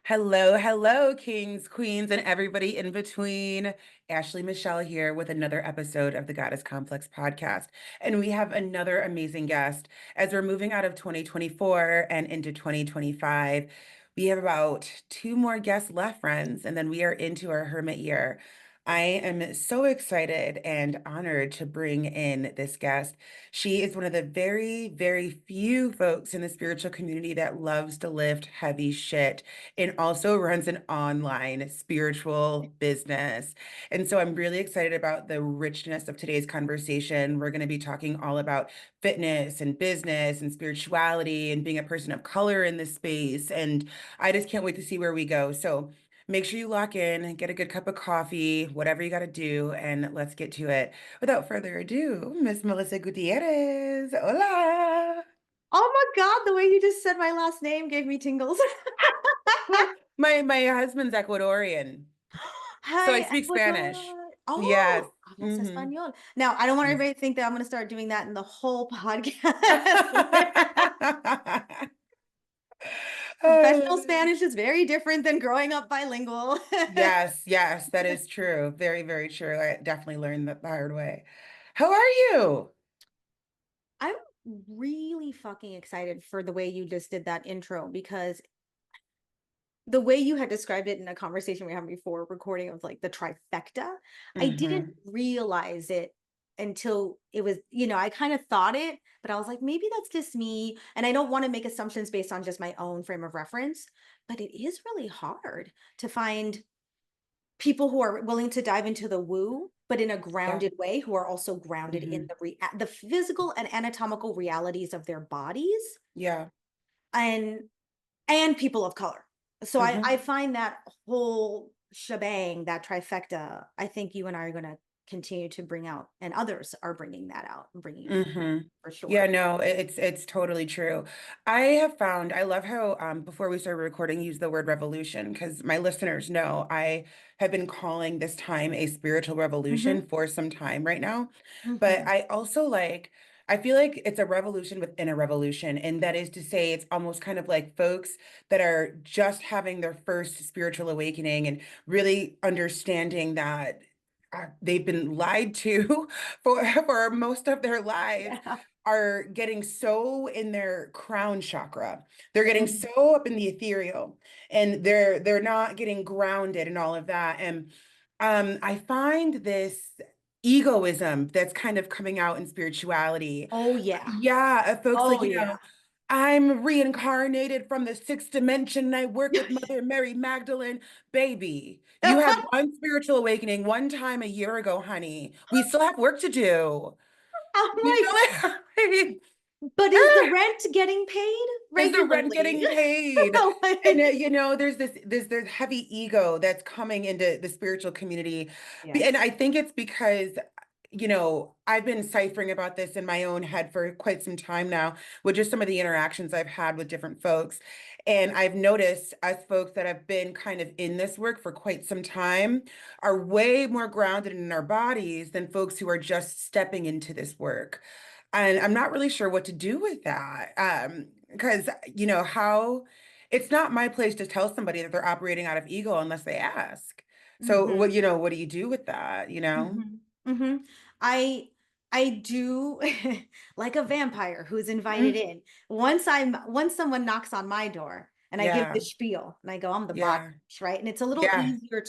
Hello, hello, kings, queens, and everybody in between. Ashley Michelle here with another episode of the Goddess Complex podcast. And we have another amazing guest as we're moving out of 2024 and into 2025. We have about two more guests left, friends, and then we are into our hermit year. I am so excited and honored to bring in this guest. She is one of the very, very few folks in the spiritual community that loves to lift heavy shit and also runs an online spiritual business. And so I'm really excited about the richness of today's conversation. We're going to be talking all about fitness and business and spirituality and being a person of color in this space. And I just can't wait to see where we go. So make sure you lock in, get a good cup of coffee, whatever you got to do, and let's get to it. Without further ado, Miss Melissa Gutierrez. Hola. Oh my God, the way you just said my last name gave me tingles. My husband's Ecuadorian. So I Hi, speak Spanish. Ecuador. Yes. Oh, hablas Hmm. español. Now, I don't want Yes. everybody to think that I'm going to start doing that in the whole podcast. Professional Spanish is very different than growing up bilingual. Yes, yes, that is true. Very, very true. I definitely learned that the hard way. How are you? I'm really fucking excited for the way you just did that intro because the way you had described it in a conversation we had before recording of like the trifecta, I didn't Hmm. realize it until it was, I kind of thought it, but I was like, maybe that's just me. And I don't want to make assumptions based on just my own frame of reference, but it is really hard to find people who are willing to dive into the woo, but in a Yeah. grounded way, who are also grounded in Hmm. the physical and anatomical realities of their bodies Yeah. and people of color. So I Hmm. find that whole shebang, that trifecta, I think you and I are going to continue to bring out, and others are bringing that out and bringing it Hmm. for Yeah, sure. no, it's totally true. I have found I love how before we started recording, use the word revolution because my listeners know I have been calling this time a spiritual Hmm. revolution for some time right now. But Hmm. I also I feel like it's a revolution within a revolution, and that is to say it's almost kind of like folks that are just having their first spiritual awakening and really understanding that they've been lied to for most of their lives Yeah. are getting so in their crown chakra. They're getting Mhm. so up in the ethereal and they're not getting grounded and all of that. And I find this egoism that's kind of coming out in spirituality. Oh yeah. Yeah, folks like, Oh yeah. I'm reincarnated from the sixth dimension and I work with Mother Mary Magdalene. Baby, you had one spiritual awakening one time a year ago, honey. We still have work to do. I'm You like, know, like, but is the rent getting paid is the rent regularly? getting paid? And Like, there's this heavy ego that's coming into the spiritual community. And yes. I think it's because I've been ciphering about this in my own head for quite some time now, with just some of the interactions I've had with different folks. And I've noticed as folks that have been kind of in this work for quite some time are way more grounded in our bodies than folks who are just stepping into this work. And I'm not really sure what to do with that. Because, how it's not my place to tell somebody that they're operating out of ego unless they ask. So Hmm. what do you do with that, you know? Mhm, mhm. I I do like a vampire who's invited Mm. in. Once someone knocks on my door and I give the Yeah, spiel and I go, I'm the boss, yeah, right? And it's a little yeah, easier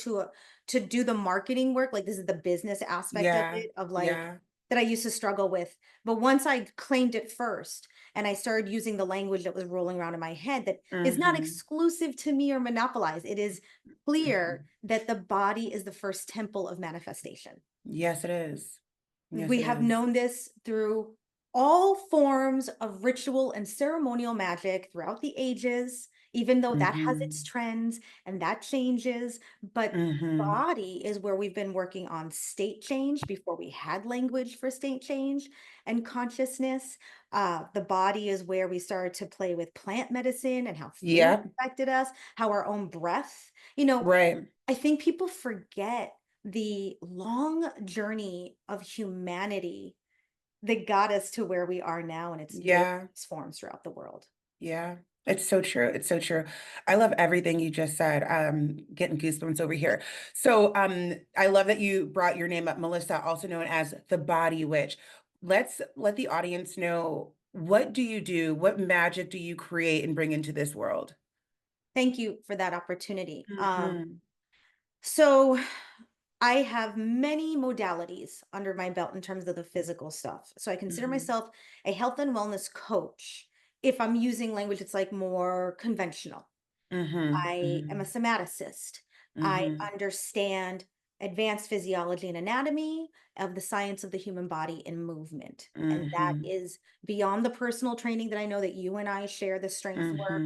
to do the marketing work. Like this is the business aspect of yeah, it, of like yeah. that I used to struggle with. But once I claimed it first and I started using the language that was rolling around in my head that is not Hmm. exclusive to me or monopolized, it is clear that the body is the first temple of manifestation. Yes, it is. Yes, We it have is. known this through all forms of ritual and ceremonial magic throughout the ages, even though that has its Hmm. trends and that changes. But Hmm. body is where we've been working on state change before we had language for state change and consciousness. The body is where we started to play with plant medicine and how food Yep. affected us, how our own breath. Right. I think people forget the long journey of humanity that got us to where we are now in its Yeah. various forms throughout the world. Yeah. It's so true. It's so true. I love everything you just said. Getting goosebumps over here. So, I love that you brought your name up, Melissa, also known as the Body Witch. Let's let the audience know, what do you do? What magic do you create and bring into this world? Thank you for that opportunity. Hmm. So I have many modalities under my belt in terms of the physical stuff. So I consider Hmm. myself a health and wellness coach. If I'm using language that's like more conventional, Hmm. I am a Hmm. somaticist. I Hmm. understand advanced physiology and anatomy of the science of the human body and movement. And that Hmm. is beyond the personal training that I know that you and I share, the strength work,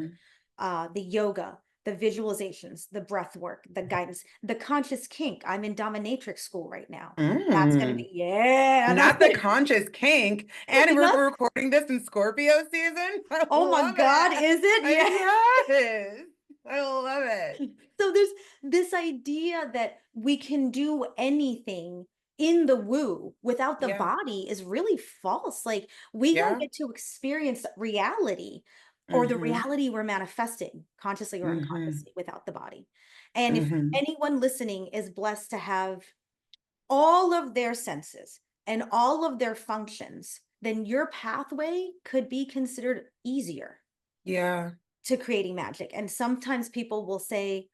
Hmm. the yoga, the visualizations, the breath work, the guidance, the conscious kink. I'm in dominatrix school right now. That's going to Mm. be, yeah, that's Not the going to conscious kink. And we're not, recording this in Scorpio season. I oh my love God, it. is it? Yeah. Yes. I love it. So there's this idea that we can do anything in the woo without the Yeah. body is really false. Like we don't Yeah. get to experience reality or the Mm-hmm. reality we're manifesting consciously or Mm-hmm. unconsciously without the body. And if Mm-hmm. anyone listening is blessed to have all of their senses and all of their functions, then your pathway could be considered easier Yeah. to creating magic. And sometimes people will say,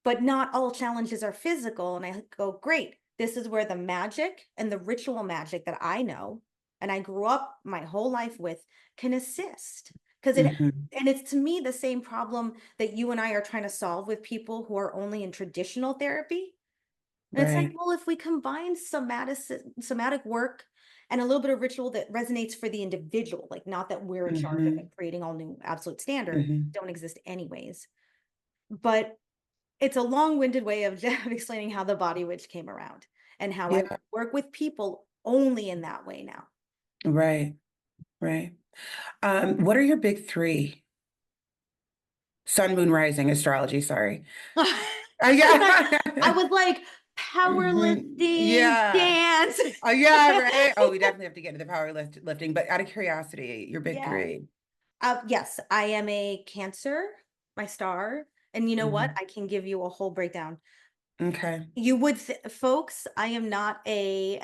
but not all challenges are physical. And I go, great. This is where the magic and the ritual magic that I know and I grew up my whole life with can assist. Because Mm-hmm. and it's to me the same problem that you and I are trying to solve with people who are only in traditional therapy. And it's like, Right. well, if we combine somatic work and a little bit of ritual that resonates for the individual, like not that we're in charge of Mm-hmm. it, creating all new absolute standards, Mm-hmm. don't exist anyways. But it's a long-winded way of explaining how the body witch came around and how I Yeah. work with people only in that way now. Right. Right. What are your big three? Sun, moon, rising, astrology, sorry. I Yeah. was like powerlifting, Yeah. dance. Oh, yeah, right. Oh, we definitely have to get into the lifting, but out of curiosity, your big Yeah. three. Yes, I am a Cancer, my star. And you know what? Hmm. I can give you a whole breakdown. Okay. You would, folks, I am not a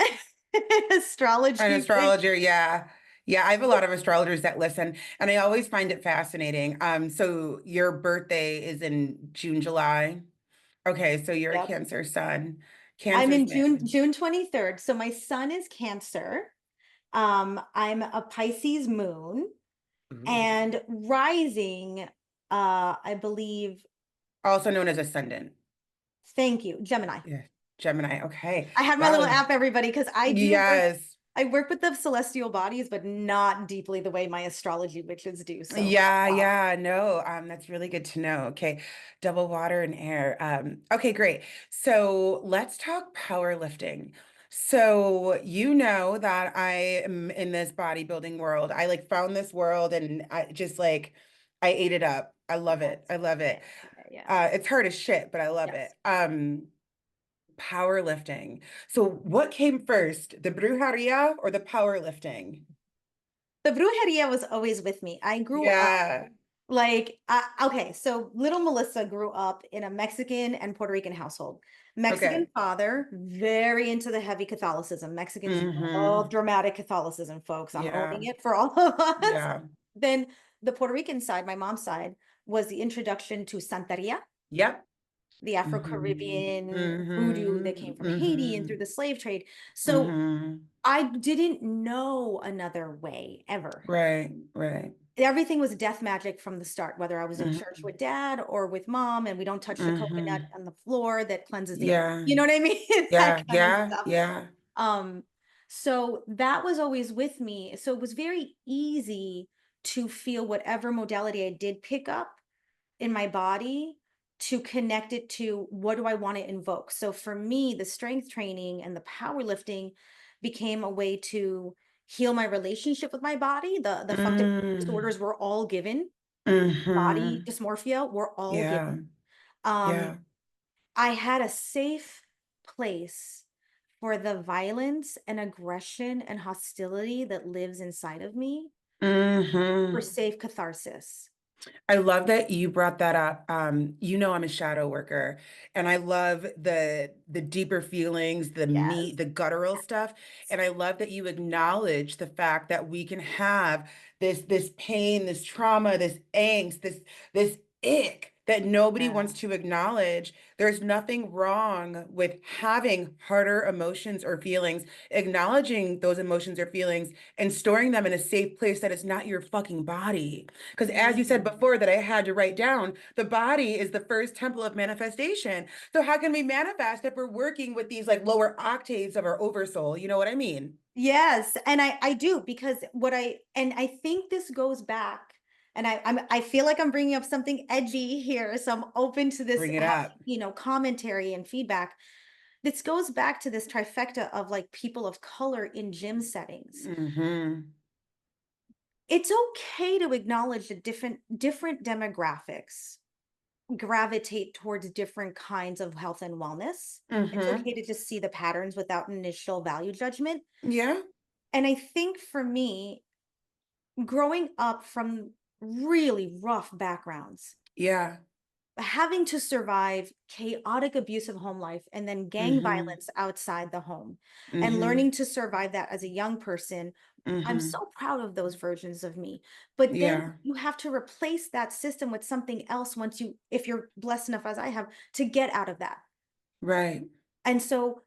An astrology witch. astrologer, yeah. Yeah, I have a lot of astrologers that listen, and I always find it fascinating. So your birthday is in June, July. Okay, so you're a Yep. Cancer sun. I'm Cancer's in June, man. June 23rd. So my sun is Cancer. I'm a Pisces moon Ooh. and rising, I believe, Also known as ascendant. thank you, Gemini. Yeah, Gemini. Okay. I have my little Wow. app, everybody, because Yes. I work with the celestial bodies, but not deeply the way my astrology witches do. So Yeah, yeah, no, that's really good to know. Okay, double water and air. Okay, great. So let's talk powerlifting. So you know that I am in this bodybuilding world. I like found this world and I just like I ate it up. I love yes, it. I love yeah, it. yeah, yeah. It's hard as shit, but I love Yes. it. Powerlifting. So what came first, the brujeria or the powerlifting? The brujeria was always with me. I grew up Yeah. like, okay, so little Melissa grew up in a Mexican and Puerto Rican household. Mexican Okay. father, very into the heavy Catholicism. Mexicans love Mm-hmm. dramatic Catholicism, folks. I'm owning Yeah. it for all of us. Yeah. Then the Puerto Rican side, my mom's side, was the introduction to Santeria, Yep. the Mm-hmm. Afro-Caribbean voodoo that came Mm-hmm. from Haiti and Mm-hmm. through the slave trade. So Mm-hmm. I didn't know another way ever. Right. Right. Everything was death magic from the start, whether I was in church Mm-hmm. with dad or with mom, and we don't touch the coconut Mm-hmm. on the floor that cleanses the air. Yeah. You know what I mean? That Yeah. kind of Yeah. stuff. Yeah. Um, so that was always with me. So it was very easy to feel whatever modality I did pick up in my body to connect it to what do I want to invoke. So for me, the strength training and the powerlifting became a way to heal my relationship with my body. The functional Mm. disorders were all given. Body Mm-hmm. dysmorphia were all Yeah. given. Um, Yeah. I had a safe place for the violence and aggression and hostility that lives inside of me for Mm-hmm. safe catharsis. I love that you brought that up. I'm a shadow worker, and I love the deeper feelings, the meat, Yes. the guttural stuff. And I love that you acknowledge the fact that we can have this pain, this trauma, this angst, this ick that nobody Yeah. wants to acknowledge. There's nothing wrong with having harder emotions or feelings, acknowledging those emotions or feelings, and storing them in a safe place that is not your fucking body. Because as you said Mhm. before, that I had to write down, the body is the first temple of manifestation. So how can we manifest if we're working with these like lower octaves of our oversoul? You know what I mean? Yes, and I do because I think this goes back, and I feel like I'm bringing up something edgy here, so I'm open to this, Bring it up. commentary and feedback. This goes back to this trifecta of like people of color in gym settings. Mm-hmm. It's okay to acknowledge that different demographics gravitate towards different kinds of health and wellness. It's Mm-hmm. okay to just see the patterns without initial value judgment. Yeah. And I think for me, growing up from really rough backgrounds, Yeah. having to survive chaotic abusive home life and then gang Mm-hmm. violence outside the home and Mm-hmm. learning to survive that as a young person, I'm Mm-hmm. so proud of those versions of me. But then Yeah. you have to replace that system with something else once you, if you're blessed enough as I have, to get out of that. Right. And so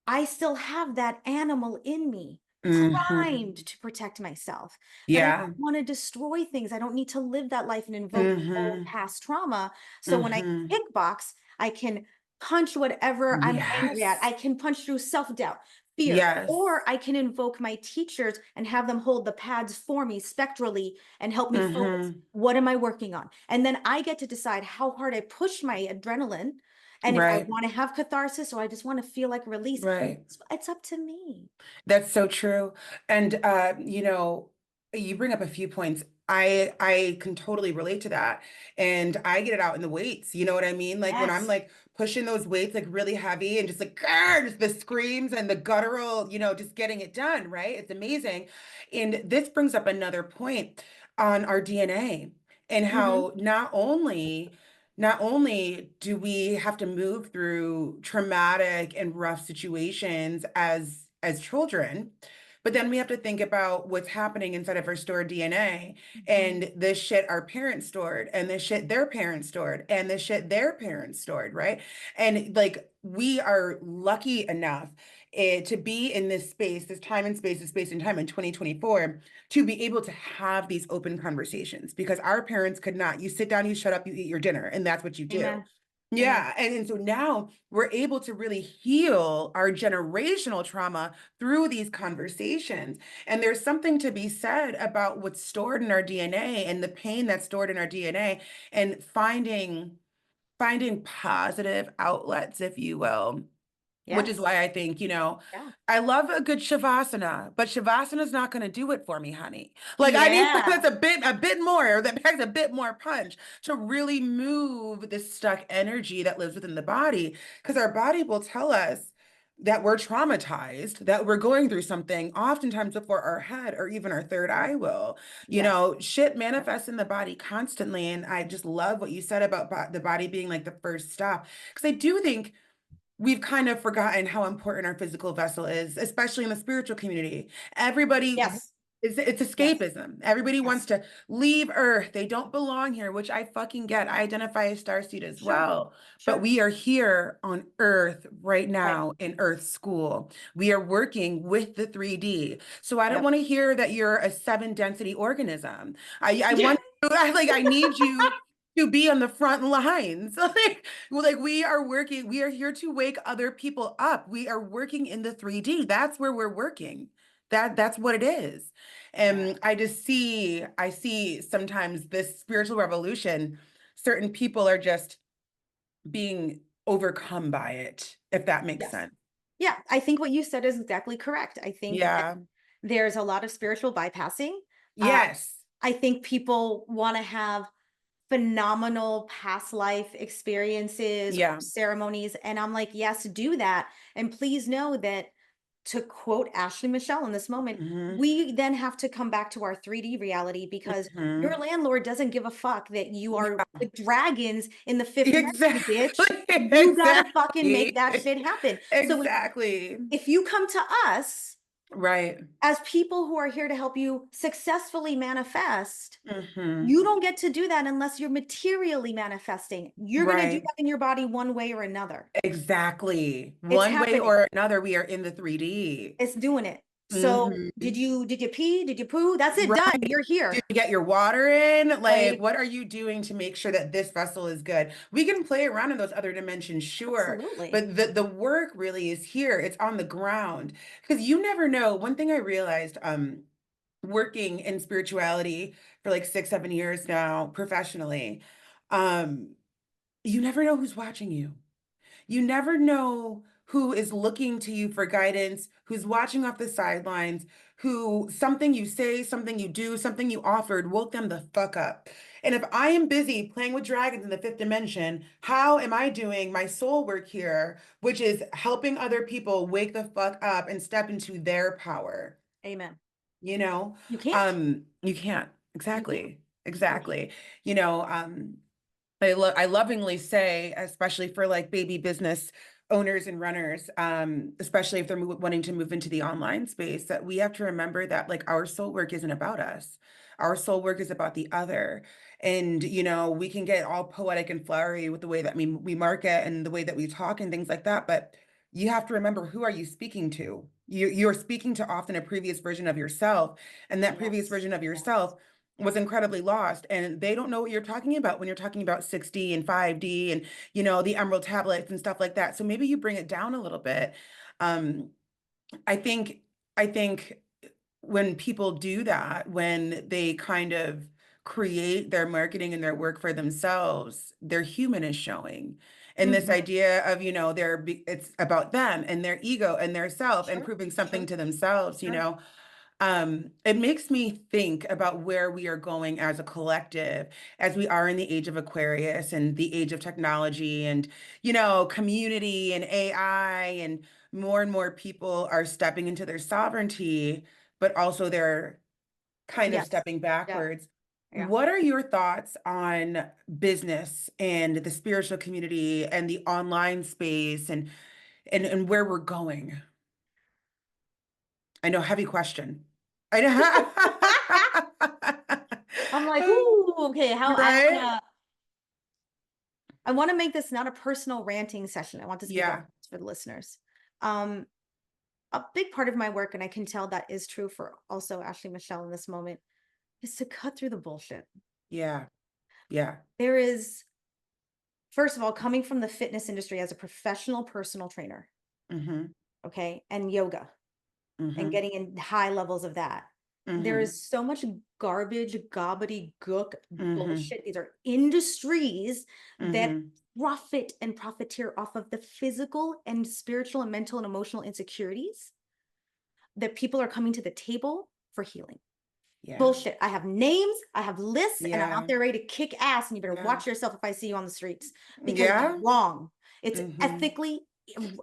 I still have that animal in me, Mm-hmm. primed to protect myself, that I Yeah. don't wanna destroy things. I don't need to live that life and invoke old Mm-hmm. past trauma. So when I Mm-hmm. kickbox, I can punch whatever I'm angry at. Yes. I can punch through self-doubt, fear, Yes. or I can invoke my teachers and have them hold the pads for me spectrally and help me focus. Mm-hmm. What am I working on? And then I get to decide how hard I push my adrenaline, and if I Right. wanna have catharsis or I just wanna feel like release, Right. it's up to me. That's so true. And you bring up a few points. I can totally relate to that. And I get it out in the weights. You know what I mean? Like when I'm Yes. like pushing those weights like really heavy and just like grr, just the screams and the guttural, just getting it done, right? It's amazing. And this brings up another point on our DNA and Mhm. how not only do we have to move through traumatic and rough situations as children, but then we have to think about what's happening inside of our stored DNA Mhm. and the shit our parents stored and the shit their parents stored and the shit their parents stored, right? And like we are lucky enough to be in this space, this time and space, this space and time in 2024 to be able to have these open conversations because our parents could not. You sit down, you shut up, you eat your dinner, and that's what you do. Amen. Amen. Yeah. And so now we're able to really heal our generational trauma through these conversations. And there's something to be said about what's stored in our DNA and the pain that's stored in our DNA and finding positive outlets, if you will, which is Yes. why I think, Yeah. I love a good shavasana, but shavasana is not going to do it for me, honey. Like I need something Yeah. that's a bit more, that packs a bit more punch to really move this stuck energy that lives within the body. Because our body will tell us that we're traumatized, that we're going through something, oftentimes before our head or even our third eye will. Yes. Shit Yep. manifests in the body constantly. And I just love what you said about the body being like the first stop. Because I do think we've kind of forgotten how important our physical vessel is, especially in the spiritual community. Everybody Yes. it's Yes. escapism. Everybody wants Yes. to leave Earth. They don't belong here, which I fucking get. I identify as starseed as Sure. well. But Sure. we are here on Earth right Right. now in Earth school. We are working with the 3D. So I don't Yep. want to hear that you're a seven density organism. I Yeah. want I need you to be on the front lines. Like we are here to wake other people up. We are working in the 3D. That's where we're working. That's what it is. Yeah. And I see sometimes this spiritual revolution, certain people are just being overcome by it, if that makes Yes. sense. Yeah. I think what you said is exactly correct. I think that Yeah. there's a lot of spiritual bypassing. Uh, Yes. I think people want to have phenomenal past life experiences or Yeah. ceremonies. And I'm like, yes, do that. And please know that to quote Ashley Michelle in this moment, Mhm. we then have to come back to our 3D reality because your Mhm. landlord doesn't give a fuck that you are Yeah. with dragons in the fifth dimension, bitch. Exactly. You gotta fucking make that Exactly. shit happen. So Exactly. if you come to us Right. as people who are here to help you successfully manifest, Mhm. you don't get to do that unless you're materially manifesting. You're gonna do Right. that in your body one way or another. Exactly. It's One way happening. or another, we are in the 3D. It's doing it. So Mhm. did you pee? Did you poo? That's it, Right. done. You're Did here. you get your water in? Like, Like, what are you doing to make sure that this vessel is good? We can play around in those other dimensions, sure, absolutely. but the work really is here. It's on the ground. Because you never know. One thing I realized, working in spirituality for like 6, 7 years now, professionally, um, you never know who's watching you. You never know who is looking to you for guidance, who's watching off the sidelines, who something you say, something you do, something you offered woke them the fuck up. And if I am busy playing with dragons in the fifth dimension, how am I doing my soul work here, which is helping other people wake the fuck up and step into their power? Amen. You know, You can't. you can't. You can't. Exactly. You can't. Exactly. You know, I lovingly say, especially for like baby business owners and runners, especially if they're wanting to move into the online space, that we have to remember that like our soul work isn't about us. Our soul work is about the other. And, you know, we can get all poetic and flowery with the way that we market and the way that we talk and things like that. But you have to remember, who are you speaking to? You're speaking to often a previous version of yourself. And that previous Yes. version of Yes. yourself was incredibly lost, and they don't know what you're talking about when you're talking about 6D and 5D and, you know, the emerald tablets and stuff like that. So maybe you bring it down a little bit. um I think i think when people do that, when they kind of create their marketing and their work for themselves, their human is showing. And this Hmm. idea of, you know, it's about them and their ego and their self and Sure. proving Sure. something to themselves, you Sure. know. It makes me think about where we are going as a collective, as we are in the age of Aquarius and the age of technology and, you know, community and AI, and more people are stepping into their sovereignty, but also they're kind of Yes. stepping Yeah. backwards. Yeah. What are your thoughts on business and the spiritual community and the online space and where we're going? I know, heavy question. I I'm like, know. ooh, okay. How Right? I wanna make this not a personal ranting session. I want this to be Yeah. balanced for the listeners. Um, a big part of my work, and I can tell that is true for also Ashley Michelle in this moment, is to cut through the bullshit. Yeah. Yeah. There is, first of all, coming from the fitness industry as a professional personal trainer, Mm-hmm. okay, and yoga, and Mm-hmm. getting in high levels of that. There Mm-hmm. is so much garbage, gobbledygook Mm-hmm. bullshit. These are industries that Mm-hmm. profit and profiteer off of the physical and spiritual and mental and emotional insecurities that people are coming to the table for healing. Yeah. Bullshit. I have names, I have lists, and I'm out Yeah. there ready to kick ass. And you better Yeah. watch yourself if I see you on the streets because it's Yeah. wrong. It's Mm-hmm. ethically,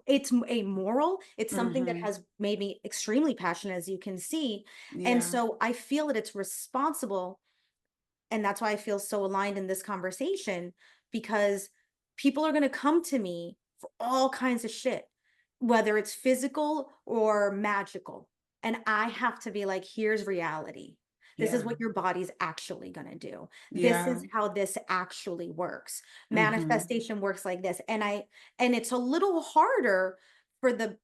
it's amoral. It's something that Mm-hmm. has made me extremely passionate, as you can see. And Yeah. so I feel that it's responsible. And that's why I feel so aligned in this conversation because people are going to come to me for all kinds of shit, whether it's physical or magical. And I have to be like, here's reality. This is Yeah. what your body's actually going to do. This Yeah. is how this actually works. Mm-hmm. Manifestation works like this. And it's a little harder for the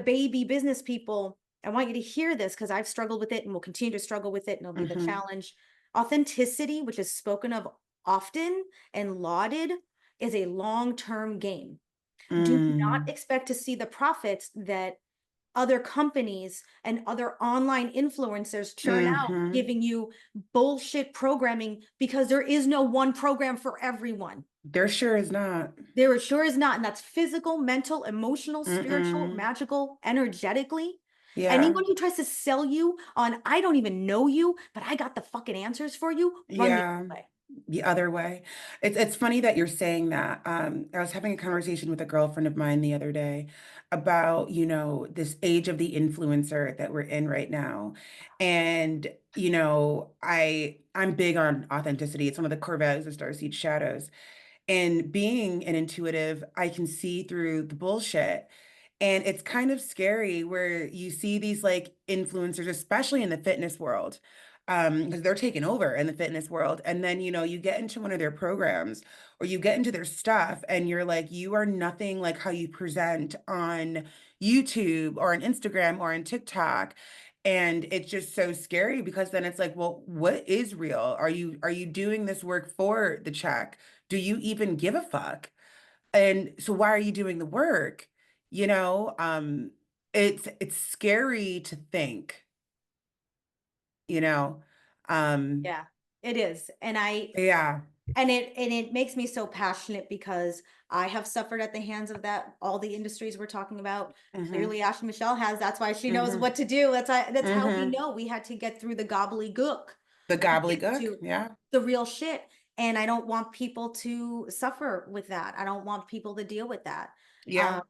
baby business people. I want you to hear this because I've struggled with it and will continue to struggle with it and it'll be the Mm-hmm. challenge. Authenticity, which is spoken of often and lauded, is a long-term game. Do not Mm. expect to see the profits that other companies and other online influencers churn out, Mm-hmm. giving you bullshit programming because there is no one program for everyone. There sure is not. There sure is not. And that's physical, mental, emotional, spiritual, Mm-mm. magical, energetically. Yeah. Anyone who tries to sell you on, I don't even know you, but I got the fucking answers for you, run the Yeah. other way. the other way. It's funny that you're saying that. I was having a conversation with a girlfriend of mine the other day about, this age of the influencer that we're in right now. And, I'm big on authenticity. It's one of the core values of Starseed Shadows. And being an intuitive, I can see through the bullshit. And it's kind of scary where you see these like influencers, especially in the fitness world, because they're taking over in the fitness world. And then, you get into one of their programs or you get into their stuff and you're like, you are nothing like how you present on YouTube or on Instagram or on TikTok. And it's just so scary because then it's like, well, what is real? Are you doing this work for the check? Do you even give a fuck? And so why are you doing the work? You know, um, it's scary to think, you know. Um, Yeah, it is. yeah. And it makes me so passionate because I have suffered at the hands of that, all the industries we're talking about. Mm-hmm. Clearly, Ashley Michelle has. That's why she knows Mm-hmm. what to do. That's how we Mm-hmm. know we had to get through the gobbledygook The to get gobbledygook. to Yeah. the real shit. And I don't want people to suffer with that. I don't want people to deal with that. Um, Yeah.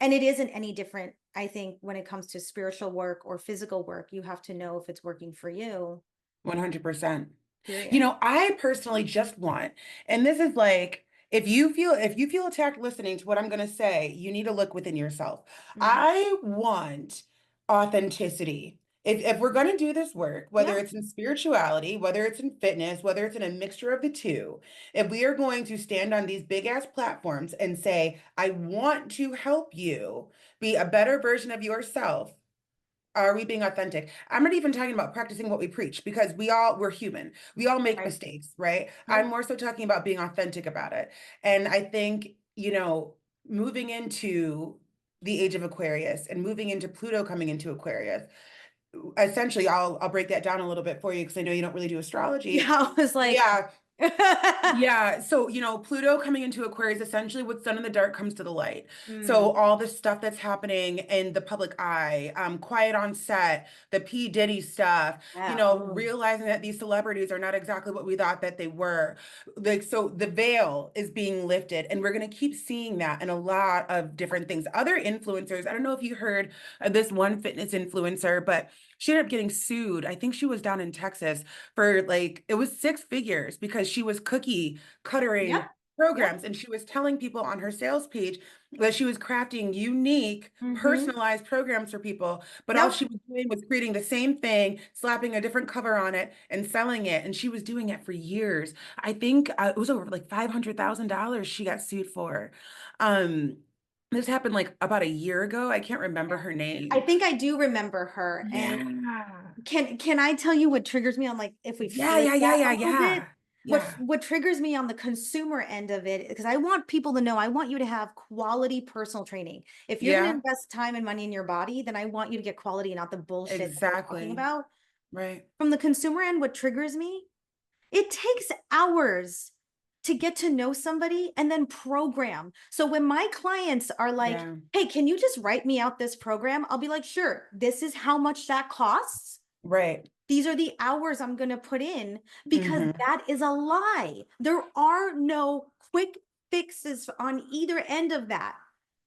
and it isn't any different, I think, when it comes to spiritual work or physical work. You have to know if it's working for you, 100%. period. I personally just want, and this is like, if you feel attacked listening to what I'm going to say, you need to look within yourself. Mhm. I want authenticity. If we're going to do this work, whether Yeah. it's in spirituality, whether it's in fitness, whether it's in a mixture of the two, if we are going to stand on these big ass platforms and say, I want to help you be a better version of yourself, are we being authentic? I'm not even talking about practicing what we preach because we're human. We all make Right. mistakes, right? I'm Yep. more so talking about being authentic about it. And I think, moving into the age of Aquarius and moving into Pluto coming into Aquarius, essentially I'll break that down a little bit for you because I know you don't really do Yeah, astrology. I was like, Yeah, yeah, so Pluto coming into Aquarius, essentially what's done in the dark comes to the light. So mm, all the stuff that's happening in the public eye, quiet on set, the P. Diddy stuff, yeah, oh, realizing that these celebrities are not exactly what we thought that they were. Like, so the veil is being lifted, and we're gonna keep seeing that in a lot of different things. Other influencers, I don't know if you heard of this one fitness influencer, but she ended up getting sued. I think she was down in Texas for like it was six figures because she was cookie yep, cuttering yep, programs and she was telling people on her sales page that she was crafting unique mm-hmm, personalized programs for people, but all yep. she was doing was creating the same thing, slapping a different cover on it and selling it, and she was doing it for years. I think it was over like $500,000 she got sued for. um this happened like about a year ago. I can't remember Yeah. her I name. think I do remember her. And Yeah, can I tell you what triggers me on, like, if we yeah, flip yeah, yeah, that a yeah, little bit? yeah, yeah, What triggers me on the consumer end of it, because I want people to know, I want you to have quality personal training. If you're going to yeah. invest time and money in your body, then I want you to get quality and not the bullshit that we're talking Exactly. about. Right. From the consumer end, what triggers me, it takes hours to get to know somebody and then program. So when my clients are like, Yeah. hey, can you just write me out this program? I'll be like, sure, this is how much that costs. Right. These are the hours I'm going to put in, because Mm-hmm. that is a lie. There are no quick fixes on either end of that.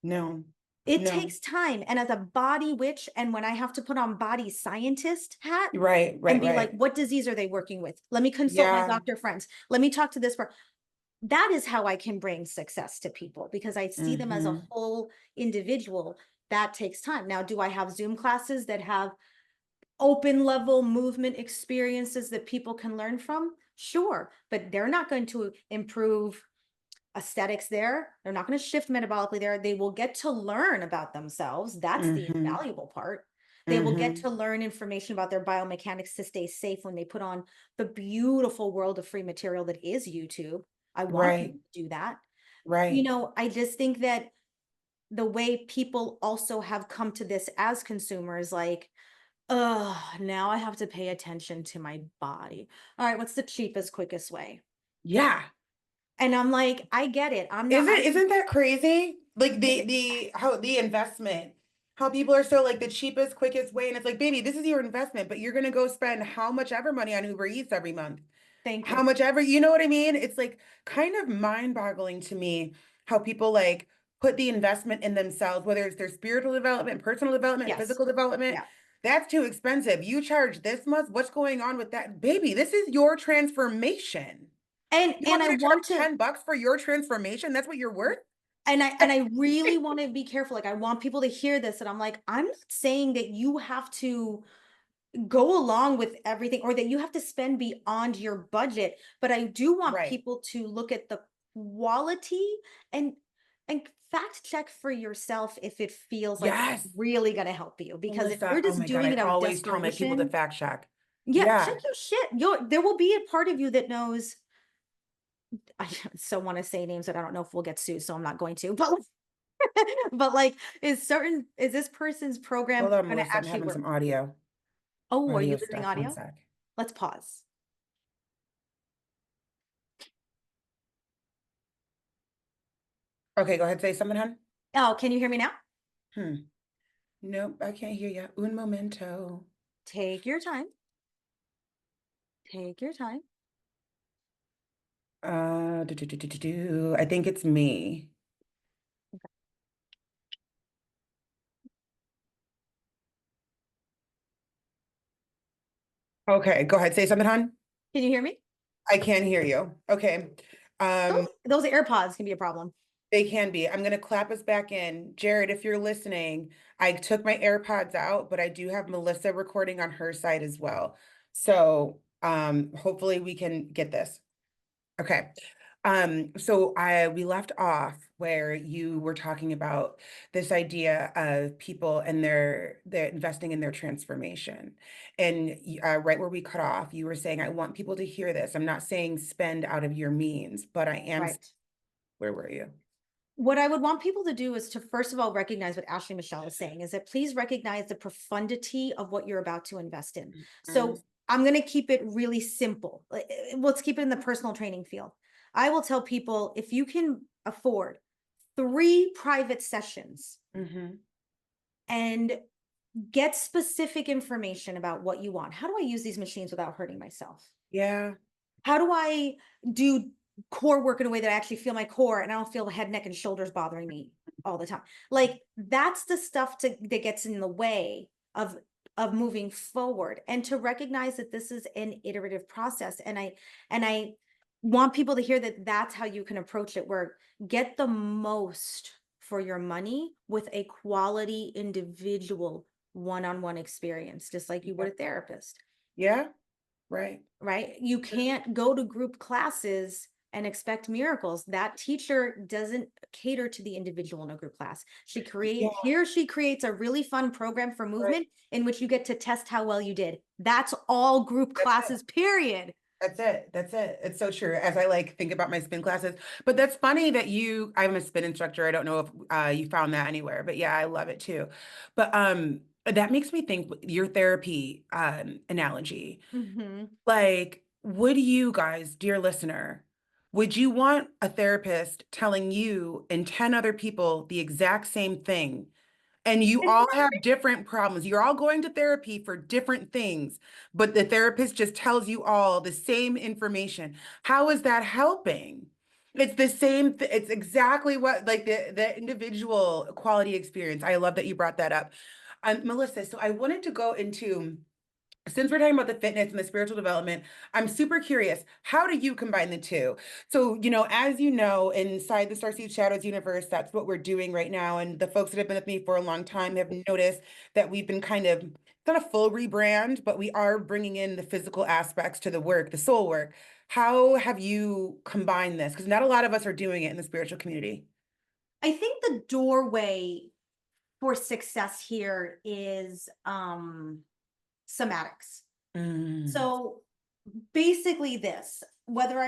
No. It No. takes time. And as a body witch, and when I have to put on body scientist hat Right. and Right. be like, Right. what disease are they working with? Let me consult my Yeah. doctor friends. Let me talk to this person. That is how I can bring success to people, because I see them as a Mm-hmm. whole individual. That takes time. Now, do I have Zoom classes that have open level movement experiences that people can learn from? Sure, but they're not going to improve aesthetics there. They're not going to shift metabolically there. They will get to learn about themselves. That's the Mm-hmm. invaluable part. They will get Mm-hmm. to learn information about their biomechanics to stay safe when they put on the beautiful world of free material that is YouTube. I want them Right. to do that. Right. I just think that the way people also have come to this as consumers, like, oh, now I have to pay attention to my body. All right, what's the cheapest, quickest way? Yeah. And I'm like, I get it. Isn't that crazy? Like the how the investment, how people are so like the cheapest, quickest way. And it's like, baby, this is your investment, but you're gonna go spend how much ever money on Uber Eats every month. Thank how you. much ever, you know what I mean? It's like kind of mind-boggling to me how people like put the investment in themselves, whether it's their spiritual development, personal development, Yes. physical development. Yeah. That's too expensive. You charge this much. What's going on with that? Baby, this is your transformation. You And want I me to charge want to, 10 bucks for your transformation? That's what you're worth? and I really want to be careful. Like I want people to hear this, and I'm like, I'm not saying that you have to go along with everything or that you have to spend beyond your budget, but I do want Right. people to look at the quality and fact check for yourself if it feels like it's Yes. really going to help you, because if Melissa, you're oh just my God, doing I it out of always tell my people to desperation, fact check. yeah, check Yeah. your shit. There will be a part of you that knows. I so want to say names that I don't know if we'll get sued, so I'm not going to. But but like, is this person's program Hold on, going to Melissa. I'm actually having work? some Oh, are audio you losing stuff. One audio? sec. Let's pause. Okay, go ahead. Say something, hon. Oh, can you hear me now? Hmm. Nope, I can't hear you. Un momento. Take your time. Take your time. I think it's me. Okay, go ahead. Say something, hon. Can you hear me? I can't hear you. Okay. Um, Those AirPods can be a problem. they can be. I'm gonna clap us back in. Jared, if you're listening, I took my AirPods out, but I do have Melissa recording on her side as well. So hopefully we can get this. Okay. So we left off where you were talking about this idea of people and their investing in their transformation. And right where we cut off, you were saying, I want people to hear this. I'm not saying spend out of your means, but I am, Right. where were you? What I would want people to do is to first of all recognize what Ashley Michelle is saying, is that please recognize the profundity of what you're about to invest in. Mhm. So I'm going to keep it really simple. Let's keep it in the personal training field. I will tell people, if you can afford 3 private sessions Mhm. and get specific information about what you want. How do I use these machines without hurting myself? Yeah. How do I do core work in a way that I actually feel my core and I don't feel the head, neck, and shoulders bothering me all the time? Like that's the stuff that gets in the way of moving forward, and to recognize that this is an iterative process. And I want people to hear that that's how you can approach it, where get the most for your money with a quality individual one-on-one experience, just like you would Yeah. a therapist. Yeah. Right. Right? You can't go to group classes and expect miracles. That teacher doesn't cater to the individual in a group class. Yeah. He or she creates a really fun program for Right. movement in which you get to test how well you did. That's all group That's it. classes, period. That's it. That's it. It's so true. As I like think about my spin classes, but that's funny that I'm a spin instructor. I don't know if you found that anywhere, but yeah, I love it too. But that makes me think your therapy analogy. Mhm. Like, would you guys, dear listener, would you want a therapist telling you and 10 other people the exact same thing? And you all have different problems. You're all going to therapy for different things, but the therapist just tells you all the same information. How is that helping? It's the same, it's exactly what, like the individual quality experience. I love that you brought that up. Melissa, so I wanted to go into, since we're talking about the fitness and the spiritual development, I'm super curious. How do you combine the two? So, as you know, inside the Starseed Shadows universe, that's what we're doing right now. And the folks that have been with me for a long time have noticed that we've been kind of, it's not a full rebrand, but we are bringing in the physical aspects to the work, the soul work. How have you combined this? Because not a lot of us are doing it in the spiritual community. I think the doorway for success here is somatics. Mm, So basically this, whether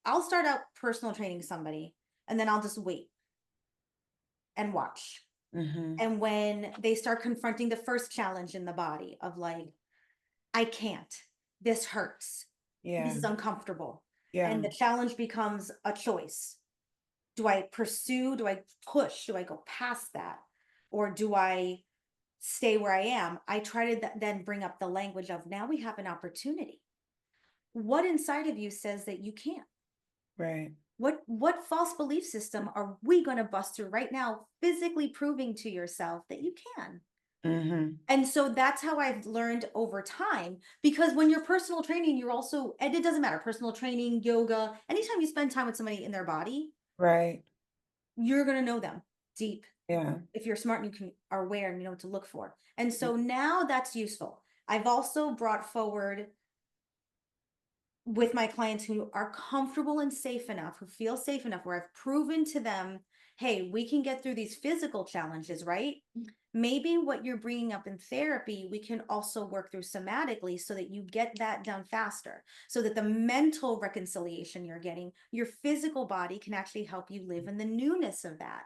I'll start out personal training somebody and then I'll just wait and watch. hmm. And when they start confronting the first challenge in the body of like, I can't, this hurts, this Yeah, is uncomfortable. And yeah, the challenge becomes a choice. Do I pursue? Do I push? Do I go past that? Or do I stay where I am? I try to then bring up the language of, now we have an opportunity. what inside of you says that you can't? Right. What false belief system are we going to bust through right now, physically proving to yourself that you can? Mm-hmm. And so that's how I've learned over time. Because when you're personal training, you're also, and it doesn't matter, personal training, yoga, anytime you spend time with somebody in their body, Right. you're going to know them deep. Yeah. If you're smart and you can are aware and you know what to look for. And so now that's useful. I've also brought forward with my clients who are comfortable and safe enough, who feel safe enough, where I've proven to them, hey, we can get through these physical challenges, right? Maybe what you're bringing up in therapy, we can also work through somatically so that you get that done faster, so that the mental reconciliation you're getting, your physical body can actually help you live in the newness of that,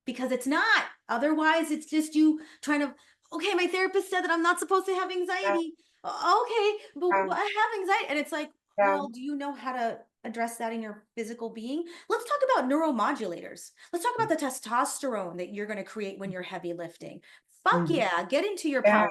because it's not. Otherwise, it's just you trying to, okay, my therapist said that I'm not supposed to have Yeah. anxiety. Okay, but Yeah. what, I have anxiety. And it's like, Yeah. well, do you know how to address that in your physical being? Let's talk about neuromodulators. Let's talk about the testosterone that you're going to create when you're heavy lifting. Fuck Mhm. yeah, get into your Yeah. power.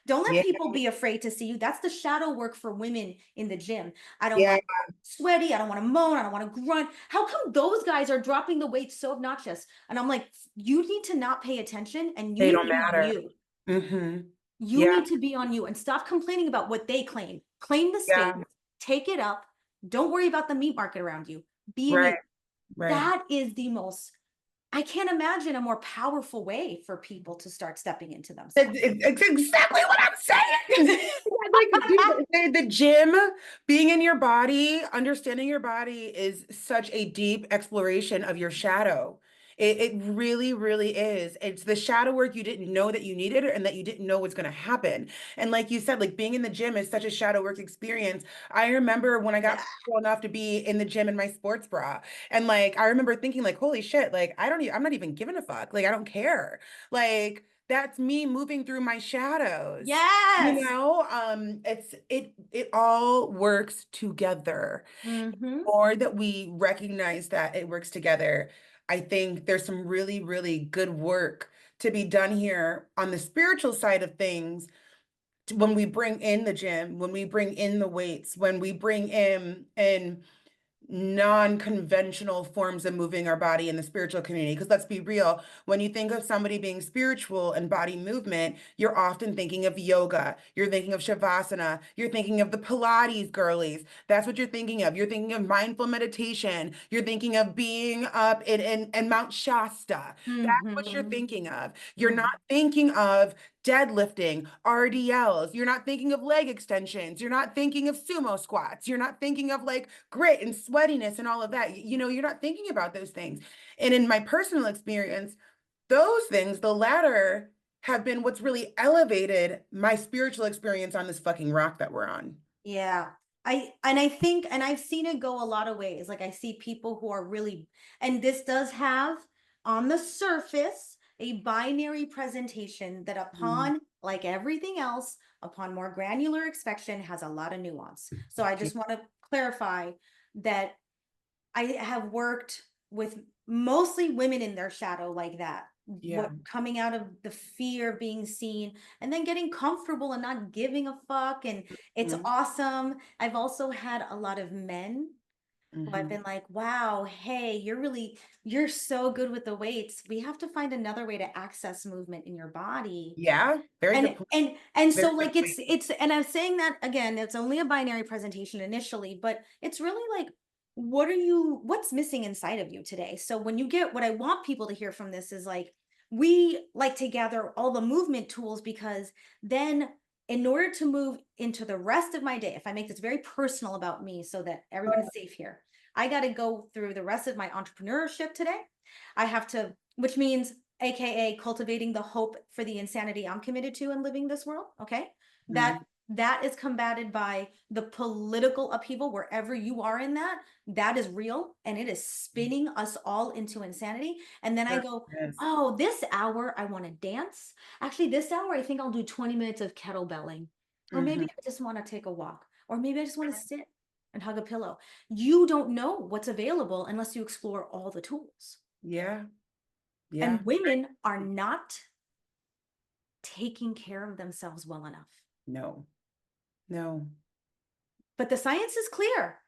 Don't let Yeah. people be afraid to see you. That's the shadow work for women in the gym. I don't Yeah. want sweaty. I don't want to moan. I don't want to grunt. How come those guys are dropping the weight so obnoxious? And I'm like, you need to not pay attention and you They need to don't be on matter. you. Mm-hmm. You Yeah. need to be on you and stop complaining about what they claim. Claim the space, Yeah. take it up. Don't worry about the meat market around you. Be in Right. you. Right. That is the most, I can't imagine a more powerful way for people to start stepping into themselves. It's exactly what I'm saying. Like, dude, the gym, being in your body, understanding your body is such a deep exploration of your shadow. It really, really is. It's the shadow work you didn't know that you needed and that you didn't know was going to happen. And like you said, like being in the gym is such a shadow work experience. I remember when I got Yeah. comfortable enough to be in the gym in my sports bra. And like, I remember thinking like, holy shit, like, I'm not even giving a fuck. Like, I don't care. Like, that's me moving through my shadows. Yes. It all works together. Mm-hmm. More that we recognize that it works together, I think there's some really, really good work to be done here on the spiritual side of things when we bring in the gym, when we bring in the weights, when we bring in non-conventional forms of moving our body in the spiritual community. Because let's be real, when you think of somebody being spiritual and body movement, you're often thinking of yoga, you're thinking of shavasana, you're thinking of the Pilates girlies. That's what you're thinking of. You're thinking of mindful meditation. You're thinking of being up in Mount Shasta. That's what you're Mm-hmm. thinking of. You're Mm-hmm. not thinking of deadlifting, RDLs. You're not thinking of leg extensions. You're not thinking of sumo squats. You're not thinking of like grit and sweatiness and all of that. You know, you're not thinking about those things. And in my personal experience, those things, the latter, have been what's really elevated my spiritual experience on this fucking rock that we're on. Yeah. I think, and I've seen it go a lot of ways. Like I see people who are really, and this does have on the surface a binary presentation that Mm. upon, like everything else, upon more granular inspection has a lot of nuance. So I Yeah. just want to clarify that I have worked with mostly women in their shadow like that. Yeah. What coming out of the fear of being seen and then getting comfortable and not giving a fuck. And it's Mhm. awesome. I've also had a lot of men who I've Mhm. been like, wow, hey, you're so good with the weights. We have to find another way to access movement in your body. Yeah. Very good point. And Very so good like point. it's and I'm saying that again, it's only a binary presentation initially, but it's really like what's missing inside of you today? So when you get what I want people to hear from this is like we like to gather all the movement tools because then in order to move into the rest of my day, if I make this very personal about me so that everybody's safe here, I got to go through the rest of my entrepreneurship today. I have to, which means aka cultivating the hope for the insanity I'm committed to in living this world. Okay. That Mhm. that is combated by the political upheaval wherever you are in that. That is real and it is spinning us all into insanity. And then I Sure go, is. oh, this hour I want to dance. Actually, this hour I think I'll do 20 minutes of kettlebelling. Or maybe Mhm. I just want to take a walk. Or maybe I just want to sit and hug a pillow. You don't know what's available unless you explore all the tools. Yeah. Yeah. And women are not taking care of themselves well enough. No. No. But the science is clear.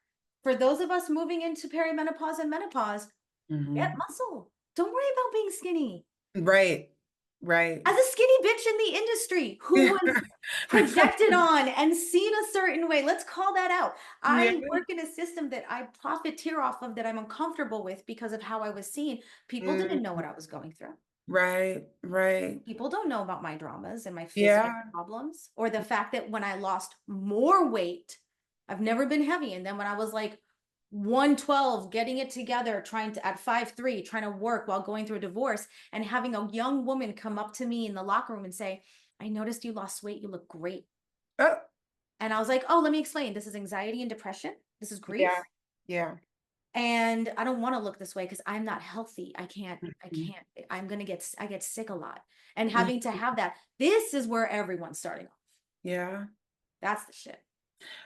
For those of us moving into perimenopause and menopause, get Mhm. muscle. Don't worry about being skinny. Right. Right. As a skinny bitch in the industry who was projected on and seen a certain way, let's call that out. Yeah. I work in a system that I profiteer off of, that I'm uncomfortable with because of how I was seen. People didn't know Mhm. what I was going through. Right. Right. People don't know about my dramas and my physical Yeah. problems, or the fact that when I lost more weight, I've never been heavy. And then when I was like 112, getting it together, trying to at 5'3", trying to work while going through a divorce, and having a young woman come up to me in the locker room and say, I noticed you lost weight. You look great. Oh, And I was like, oh, let me explain. This is anxiety and depression. This is yeah. grief. Yeah. And I don't want to look this way because I'm not healthy. I Mhm. can't, I get sick a lot. And Mhm. having to have that, this is where everyone's starting off. Yeah. That's the shit.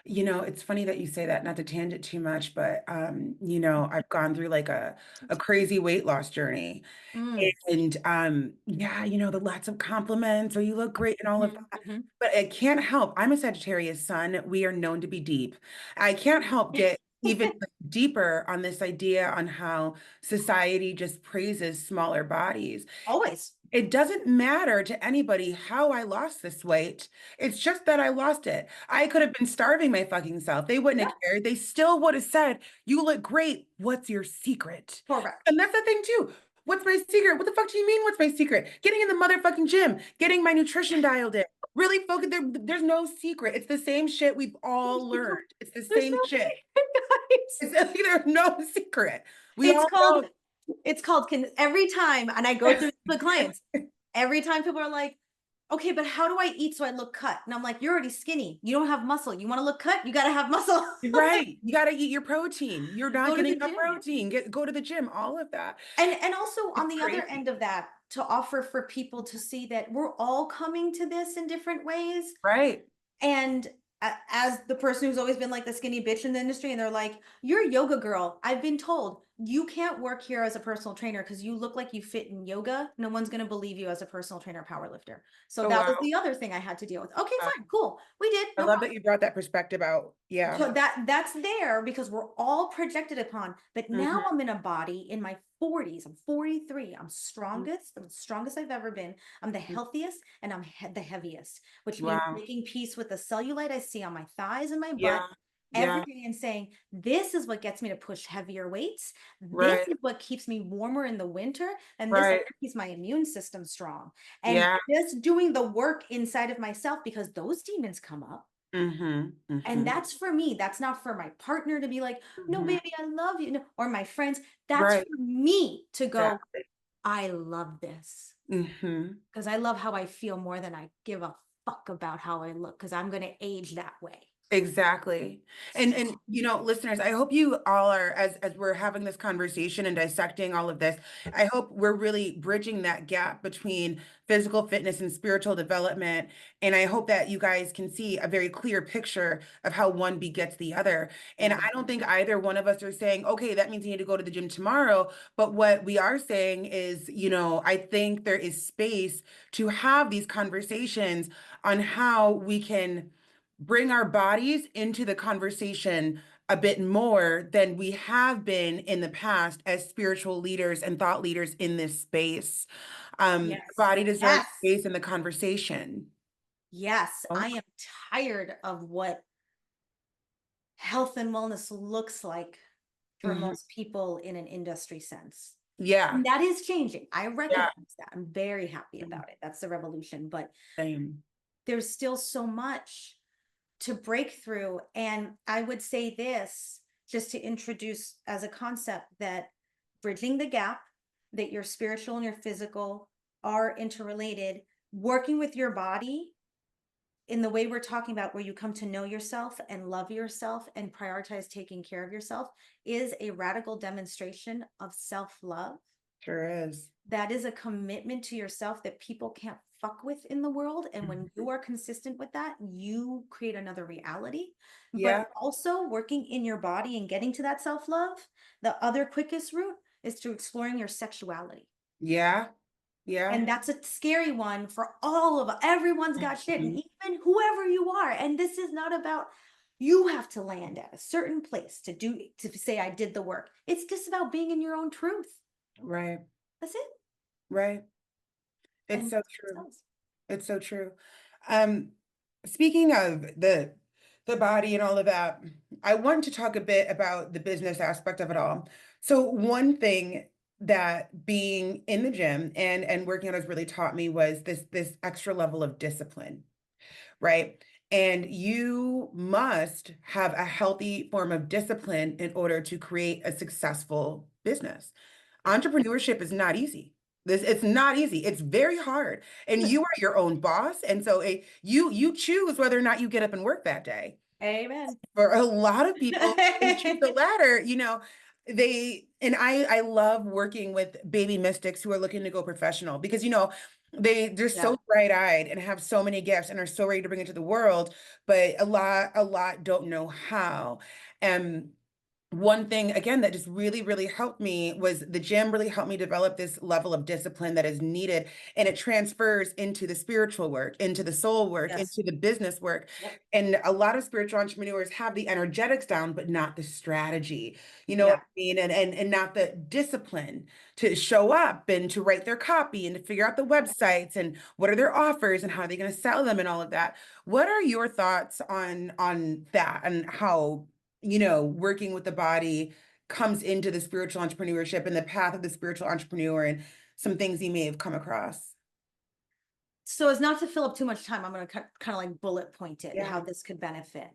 It's funny that you say that, not to tangent too much, but I've gone through like a crazy weight loss journey. Mm. And yeah, the lots of compliments or you look great and all of Mhm, that. mhm. But I can't help, I'm a Sagittarius sun. We are known to be deep. I can't help get even deeper on this idea on how society just praises smaller bodies. Always. It doesn't matter to anybody how I lost this weight. It's just that I lost it. I could have been starving my fucking self. They wouldn't Yeah, have cared. They still would have said, you look great. What's your secret? correct. And that's the thing too. What's my secret? What the fuck do you mean? What's my secret? Getting in the motherfucking gym, getting my nutrition dialed in. Really focus. There's no secret. It's the same shit we've all learned. It's the There's same no shit. guys. There's no secret. We It's all called, know. every time, and I go through the clients, every time people are like, okay, but how do I eat so I look cut? And I'm like, you're already skinny. You don't have muscle. You want to look cut? You got to have muscle. Right. You got to eat your protein. You're not Go to getting the enough gym. protein. Go to the gym, all of that. And also It's on the other crazy. end of that, to offer for people to see that we're all coming to this in different ways. Right. And as the person who's always been like the skinny bitch in the industry, and they're like, you're a yoga girl. I've been told you can't work here as a personal trainer because you look like you fit in yoga. No one's going to believe you as a personal trainer power lifter. So Oh, that was wow. the other thing I had to deal with. Okay, Uh, fine, cool. We did, I no love problem. that you brought that perspective out. Yeah. So that's there because we're all projected upon. But now Hmm. I'm in a body in my 40s. I'm 43. I'm strongest. I'm the strongest I've ever been. I'm the healthiest and I'm the heaviest, which means Wow. making peace with the cellulite I see on my thighs and my butt Yeah. every Yeah. day, and saying, this is what gets me to push heavier weights. This Right. is what keeps me warmer in the winter. And this is Right. what keeps my immune system strong. And Yeah. just doing the work inside of myself, because those demons come up. Hmm. And Hmm. that's for me. That's not for my partner to be like, no, Hmm. baby, I love you. No, or my friends. That's Right. for me to go, Exactly. I love this. Hmm. Because I love how I feel more than I give a fuck about how I look. Because I'm going to age that way. Exactly. And listeners, I hope you all are as we're having this conversation and dissecting all of this, I hope we're really bridging that gap between physical fitness and spiritual development. And I hope that you guys can see a very clear picture of how one begets the other. And Yeah. I don't think either one of us are saying, okay, that means you need to go to the gym tomorrow. But what we are saying is, I think there is space to have these conversations on how we can bring our bodies into the conversation a bit more than we have been in the past as spiritual leaders and thought leaders in this space. The Yes. body deserves Yes. space in the conversation. Yes. Oh, I am tired of what health and wellness looks like for mhm. most people in an industry sense. Yeah, And that is changing. I yeah, recognize that. I'm very happy mhm, about it. That's the revolution. But same. there's still so much to break through. And I would say this, just to introduce as a concept, that bridging the gap, that your spiritual and your physical are interrelated, working with your body in the way we're talking about, where you come to know yourself and love yourself and prioritize taking care of yourself, is a radical demonstration of self-love. Sure is. That is a commitment to yourself that people can't fuck with in the world. And when Mhm. you are consistent with that, you create another reality. But Yeah, also working in your body and getting to that self-love, the other quickest route is to exploring your sexuality. yeah, yeah. And that's a scary one for all of us. Everyone's got shit, and Mhm. even whoever you are. And this is not about You have to land at a certain place to say I did the work. It's just about being in your own truth. Right. That's it. Right. It's And so so true. It's so true. Um, Speaking of the body and all of that, I want to talk a bit about the business aspect of it all. So one thing that being in the gym and working out has really taught me was this extra level of discipline, right? And you must have a healthy form of discipline in order to create a successful business. Entrepreneurship is not easy. It's not easy. It's very hard. And you are your own boss. And so you choose whether or not you get up and work that day. amen. For a lot of people, they choose the latter, and I love working with baby mystics who are looking to go professional because they're Yeah. so bright-eyed and have so many gifts and are so ready to bring it to the world, but a lot don't know how. And one thing again that just really really helped me was the gym really helped me develop this level of discipline that is needed, and it transfers into the spiritual work, into the soul work, Yes. into the business work. Yep. And a lot of spiritual entrepreneurs have the energetics down but not the strategy, you know what Yeah. I mean, and not the discipline to show up and to write their copy and to figure out the websites and what are their offers and how are they going to sell them and all of that. What are your thoughts on that and how working with the body comes into the spiritual entrepreneurship and the path of the spiritual entrepreneur and some things you may have come across? So as not to fill up too much time, I'm going to kind of like bullet point it how Yeah. this could benefit.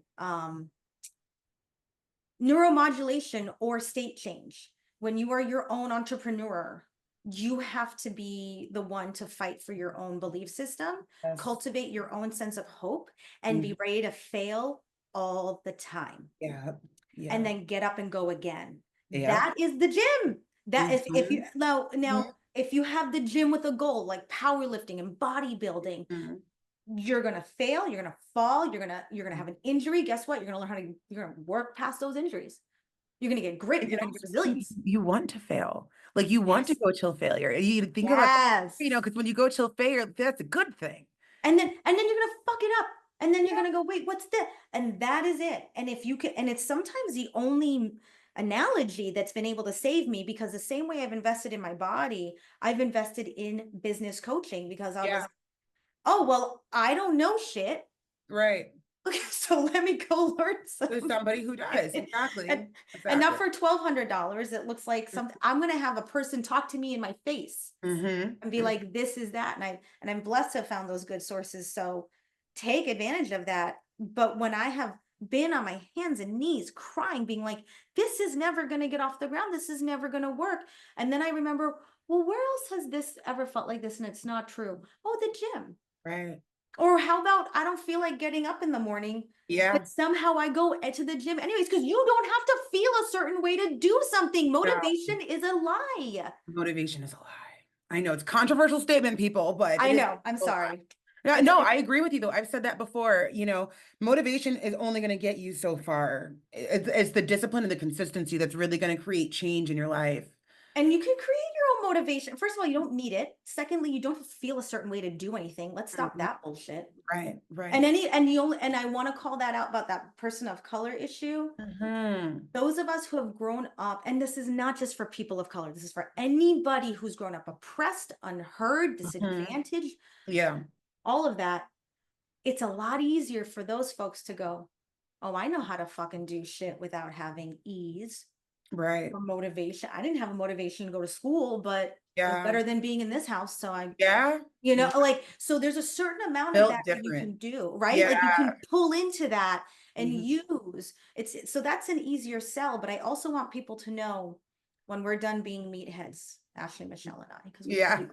Neuromodulation or state change. When you are your own entrepreneur, you have to be the one to fight for your own belief system, Yes. cultivate your own sense of hope, and Mhm. be ready to fail all the time. Yeah. And Yeah. then get up and go again. Yeah. That is the gym. That if you Mhm. now if you have the gym with a goal like powerlifting and bodybuilding, Mhm. you're gonna fail, you're gonna fall, you're gonna have an injury. Guess what? You're gonna learn how to you're gonna work past those injuries. You're gonna get grit, And you're gonna get also too, resilience. you want to fail. Like you want to Yes. go till failure. You think about that, Yes. because when you go till failure, that's a good thing. And then you're gonna fuck it up. And then you're Yeah. gonna go, wait, what's this? And that is it. And if you can, and it's sometimes the only analogy that's been able to save me because the same way I've invested in my body, I've invested in business coaching because I Yeah. was, oh, well, I don't know shit. Right. So let me go learn There's some. somebody who does. Exactly. And not Exactly. for $1,200. It looks like something I'm gonna have a person talk to me in my face and be Mm-hmm. like, this is that. And I'm blessed to have found those good sources. So take advantage of that. But when I have been on my hands and knees crying, being like, this is never gonna get off the ground, this is never gonna work. And then I remember, well, where else has this ever felt like this? And it's not true. Oh, the gym. Right. Or how about I don't feel like getting up in the morning, but Yeah. somehow I go to the gym anyways, because you don't have to feel a certain way to do something. No. Motivation is a lie. Motivation is a lie. I know it's a controversial statement, people, but it I is know. I'm a lie. sorry. Yeah, It's no, it, I agree with you though. I've said that before. Motivation is only going to get you so far. It's the discipline and the consistency that's really going to create change in your life. and you can create your own motivation. First of all, you don't need it. Secondly, you don't feel a certain way to do anything. Let's stop Mhm. that bullshit. Right, And right. any and you only and I want to call that out about that person of color issue. Hmm. Those of us who have grown up, and this is not just for people of color, this is for anybody who's grown up oppressed, unheard, Hmm. disadvantaged, Yeah, all of that. It's a lot easier for those folks to go, oh, I know how to fucking do shit without having ease right. or motivation. I didn't have a motivation to go to school, but it was Yeah, better than being in this house. So I, yeah. Yeah. like, so there's a certain amount of that Built that you different. can do, right? Yeah. Like you can pull into that and Mhm. use so that's an easier sell. But I also want people to know when we're done being meatheads, Ashley, Michelle, and I, because we Yeah.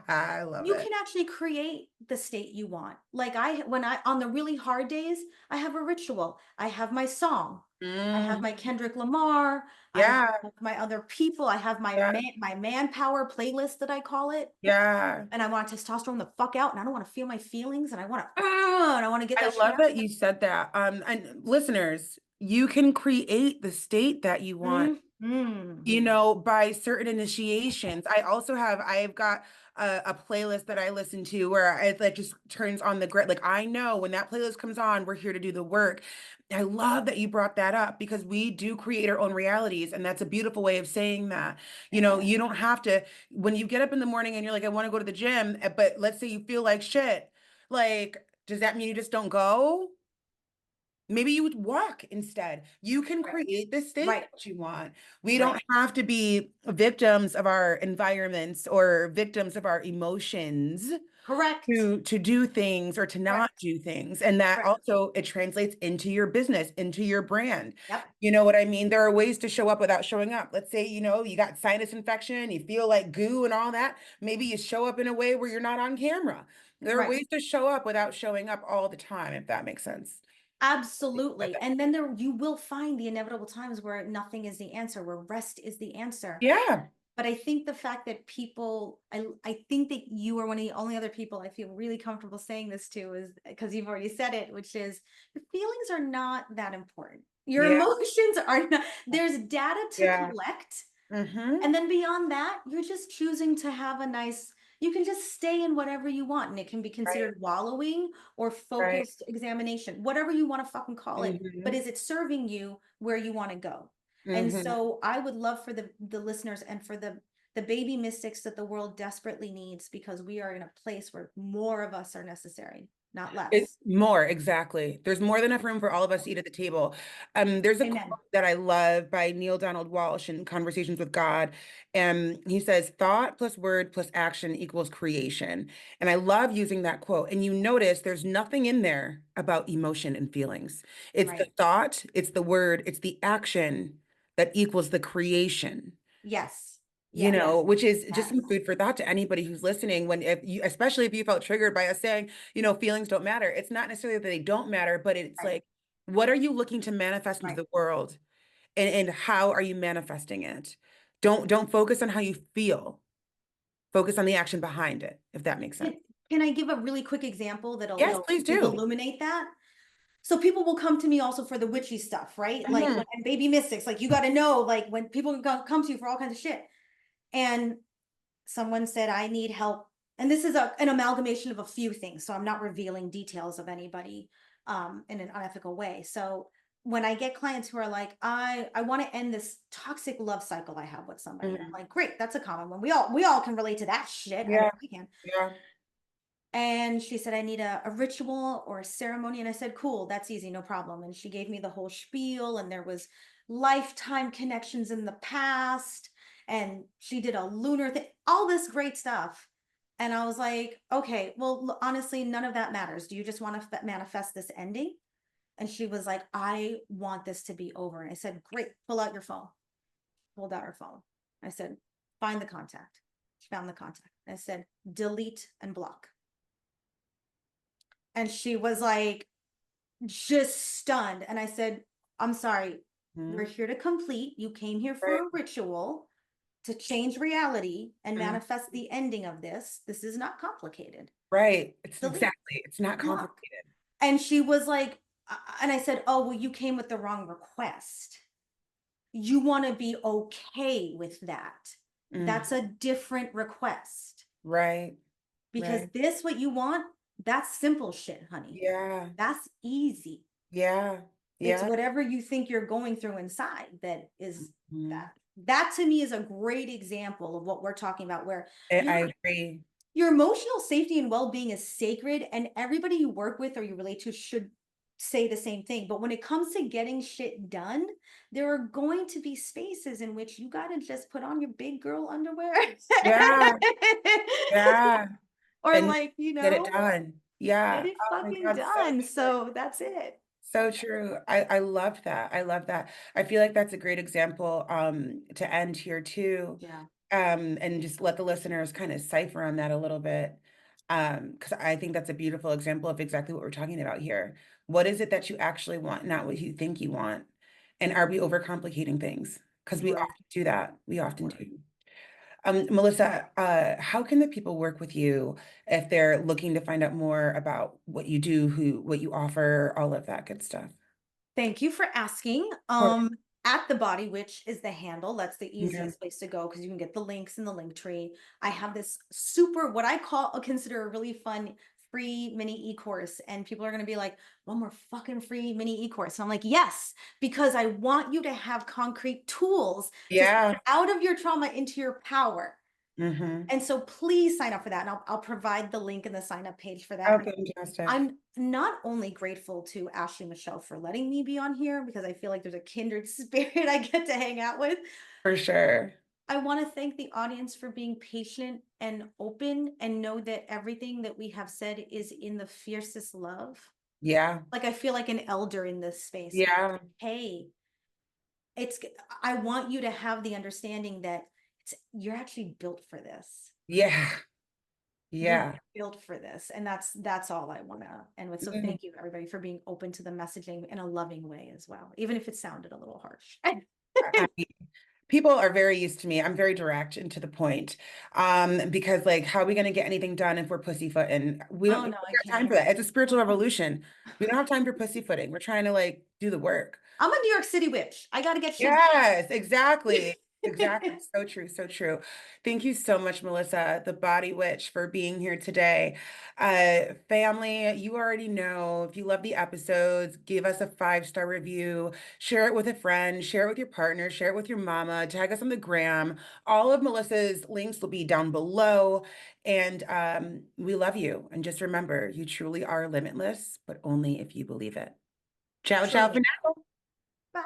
I love you it. can actually create the state you want. Like when I on the really hard days, I have a ritual. I have my song. I have Mm. my Kendrick Lamar. I Yeah, have my other people. I have yeah, my manpower playlist that I call it. yeah. And I want testosterone the fuck out, and I don't want to feel my feelings, and I want to get I that shit love out. that you said that. And listeners, you can create the state that you want. Mhm. Mm. by certain initiations. I've got a playlist that I listen to where it like just turns on the grid. Like I know when that playlist comes on, we're here to do the work. I love that you brought that up because we do create our own realities, and that's a beautiful way of saying that. You don't have to, when you get up in the morning and you're like, I want to go to the gym, but let's say you feel like shit. Like, does that mean you just don't go? Maybe you would walk instead. You can Right. create the state Right. that you want. We don't Right. have to be victims of our environments or victims of our emotions Correct. to do things or to not Correct. do things. And that Correct. also it translates into your business, into your brand. Yep. You know what I mean? There are ways to show up without showing up. Let's say, you got sinus infection, you feel like goo and all that. Maybe you show up in a way where you're not on camera. There are Right. ways to show up without showing up all the time, if that makes sense. Absolutely. And then you will find the inevitable times where nothing is the answer, where rest is the answer. Yeah. But I think the fact that I think that you are one of the only other people I feel really comfortable saying this to is because you've already said it, which is your feelings are not that important. Your Yeah. emotions are not, there's data to Yeah. collect. Mm-hmm. And then beyond that, you're just choosing to have a nice, you can just stay in whatever you want. And it can be Right. considered wallowing or Right. focused examination, whatever you want to fucking call it. But Mm-hmm. is it serving you where you want to go? And Mm-hmm. so I would love for the listeners and for the baby mystics that the world desperately needs, because we are in a place where more of us are necessary, not It's less. more, exactly. There's more than enough room for all of us to eat at the table. There's a quote Amen. that I love by Neil Donald Walsh in Conversations with God. And he says, thought plus word plus action equals creation. And I love using that quote. And you notice there's nothing in there about emotion and feelings. It's the Right. thought, it's the word, it's the action that equals the creation. Yes. Yes. Which is just some Yes. food for thought to anybody who's listening. Especially if you felt triggered by us saying, feelings don't matter. It's not necessarily that they don't matter, but it's Right. like, what are you looking to manifest into Right. the world, and how are you manifesting it? Don't focus on how you feel. Focus on the action behind it, if that makes sense. Can, can I give a really quick example that'll Yes, it'll please it'll do. illuminate that? So people will come to me also for the witchy stuff, right? Like Mhm. when and baby mystics, like you got to know, like when people come to you for all kinds of shit. And someone said, I need help. And this is an amalgamation of a few things. So I'm not revealing details of anybody in an unethical way. So when I get clients who are like, I want to end this toxic love cycle I have with somebody, and I'm Mhm. like, great, that's a common one. We all can relate to that shit. I know Yeah, I can. yeah. And she said, I need a ritual or a ceremony. And I said, cool, that's easy, no problem. And she gave me the whole spiel, and there was lifetime connections in the past. And she did a lunar thing, all this great stuff. And I was like, okay, well, honestly, none of that matters. Do you just want to manifest this ending? And she was like, I want this to be over. And I said, great, pull out your phone. Pulled out her phone. I said, find the contact. She found the contact. I said, delete and block. And she was like, just stunned. And I said, I'm sorry, we're Mhm. here to complete. You came here for Right. a ritual to change reality and Mhm. manifest the ending of this. This is not complicated. Right. It's Delete, exactly. It's not block. complicated. And she was like, and I said, oh, well, you came with the wrong request. You want to be okay with that. That's Mhm. a different request, Right. because Right. this, what you want, that's simple shit, honey. Yeah. That's easy. Yeah. It's Yeah. whatever you think you're going through inside that is Mhm. that to me is a great example of what we're talking about, where I your agree. your emotional safety and well-being is sacred, and everybody you work with or you relate to should say the same thing. But when it comes to getting shit done, there are going to be spaces in which you got to just put on your big girl underwear Yeah. Yeah. or And like, get it done. get Yeah. it Oh my fucking God. So done. true. So that's it. So true. I love that. I love that. I feel like that's a great example to end here too. Yeah. And just let the listeners kind of cipher on that a little bit. Because I think that's a beautiful example of exactly what we're talking about here. What is it that you actually want, not what you think you want? And are we overcomplicating things? Because we Word. often do that. We often Word. do. Melissa, how can the people work with you if they're looking to find out more about what you do, what you offer, all of that good stuff? Thank you for asking. Of course. At the Body Witch is the handle. That's the Yeah. easiest place to go because you can get the links in the link tree. I have this super, what I call, consider a really fun free mini e-course. And people are going to be like, one more fucking free mini e-course. And I'm like, yes, because I want you to have concrete tools to step Yeah. out of your trauma into your power. Mm-hmm. And so please sign up for that. And I'll provide the link in the sign up page for that. Oh, And fantastic. I'm not only grateful to Ashley Michelle for letting me be on here because I feel like there's a kindred spirit I get to hang out with. For sure. I want to thank the audience for being patient and open and know that everything that we have said is in the fiercest love. Yeah. Like I feel like an elder in this space. Yeah. Hey, it's I want you to have the understanding that you're actually built for this. Yeah. You're Yeah. built for this. And that's all I want to end with. So Mm. thank you everybody for being open to the messaging in a loving way as well, even if it sounded a little harsh. I People are very used to me. I'm very direct and to the point. Because like, how are we going to get anything done if we're pussyfooting? Oh We no, I got time can't. for that. It's a spiritual revolution. We don't have time for pussyfooting. We're trying to like do the work. I'm a New York City witch. I got to get shit Yes, exactly. Exactly. done. So true. So true. Thank you so much, Melissa, the Body Witch, for being here today. Family, you already know if you love the episodes, give us a 5-star review, share it with a friend, share it with your partner, share it with your mama, tag us on the gram. All of Melissa's links will be down below. And we love you. And just remember, you truly are limitless, but only if you believe it. Ciao, ciao for Truly. now. Bye.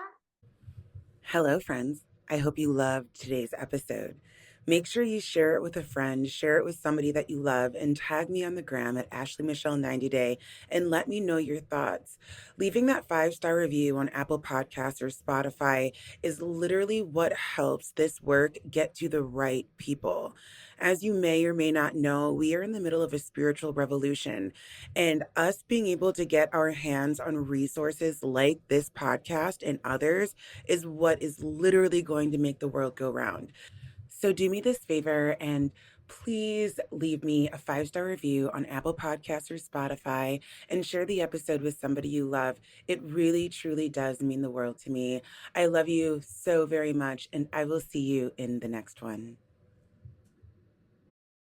Hello, friends. I hope you loved today's episode. Make sure you share it with a friend, share it with somebody that you love, and tag me on the gram at Ashley Michelle 90 Day and let me know your thoughts. Leaving that 5-star review on Apple Podcasts or Spotify is literally what helps this work get to the right people. As you may or may not know, we are in the middle of a spiritual revolution, and us being able to get our hands on resources like this podcast and others is what is literally going to make the world go round. So do me this favor and please leave me a 5-star review on Apple Podcasts or Spotify and share the episode with somebody you love. It really, truly does mean the world to me. I love you so very much, and I will see you in the next one.